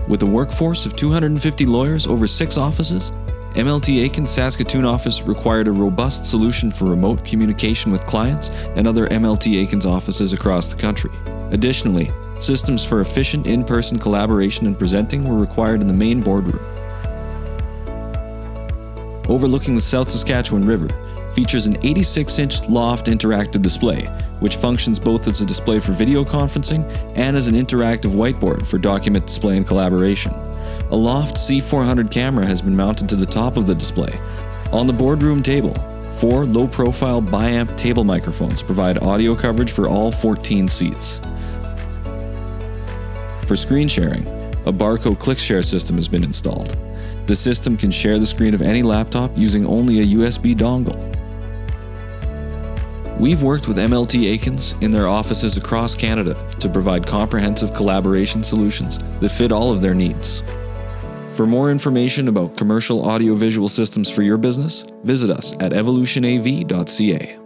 With a workforce of 250 lawyers over 6 offices, MLT Aikins' Saskatoon office required a robust solution for remote communication with clients and other MLT Aikins offices across the country. Additionally, systems for efficient in-person collaboration and presenting were required in the main boardroom. Overlooking the South Saskatchewan River, features an 86-inch loft interactive display, which functions both as a display for video conferencing and as an interactive whiteboard for document display and collaboration. A Loft C400 camera has been mounted to the top of the display. On the boardroom table, 4 low-profile bi-amp table microphones provide audio coverage for all 14 seats. For screen sharing, a Barco ClickShare system has been installed. The system can share the screen of any laptop using only a USB dongle. We've worked with MLT Aikins in their offices across Canada to provide comprehensive collaboration solutions that fit all of their needs. For more information about commercial audiovisual systems for your business, visit us at evolutionav.ca.